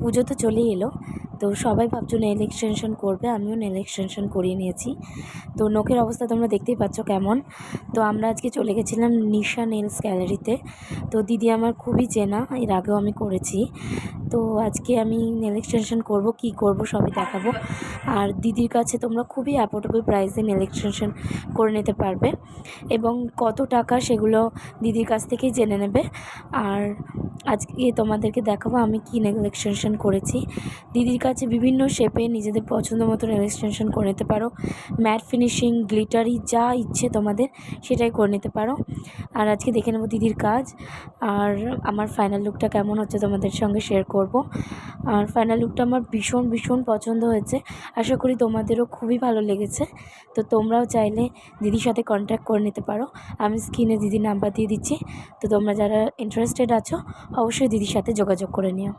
পুজো তো চলেই এলো, তো সবাই ভাবছো নেল এক্সটেনশন করবে, আমিও নেল এক্সটেনশন করিয়ে নিয়েছি। তো নখের অবস্থা তোমরা দেখতেই পাচ্ছ কেমন। তো আমরা আজকে চলে গেছিলাম নিশা নেলস গ্যালারিতে। তো দিদি আমার খুবই চেনা, এর আগেও আমি করেছি। তো আজকে আমি নেল এক্সটেনশন করবো, কী করবো সবই দেখাবো। আর দিদির কাছে তোমরা খুবই অ্যাফোর্ডেবল প্রাইসে নেল এক্সটেনশন করে নিতে পারবে, এবং কত টাকা সেগুলো দিদির কাছ থেকেই জেনে নেবে। আর আজকে তোমাদেরকে দেখাবো আমি কী নেল এক্সটেনশন করেছি। দিদির কাছে বিভিন্ন শেপে নিজেদের পছন্দ মতো নেল এক্সটেনশন করে নিতে পারো। ম্যাট ফিনিশিং, গ্লিটারি, যা ইচ্ছে তোমাদের সেটাই করে নিতে পারো। আর আজকে দেখে নেবো দিদির কাজ, আর আমার ফাইনাল লুকটা কেমন হচ্ছে তোমাদের সঙ্গে শেয়ার করব। আর ফাইনাল লুকটা আমার ভীষণ ভীষণ পছন্দ হয়েছে, আশা করি তোমাদেরও খুবই ভালো লেগেছে। তো তোমরাও চাইলে দিদির সাথে কন্ট্যাক্ট করে নিতে পারো, আমি স্ক্রিনে দিদির নাম্বার দিয়ে দিচ্ছি। তো তোমরা যারা ইন্টারেস্টেড আছো অবশ্যই দিদির সাথে যোগাযোগ করে নিও।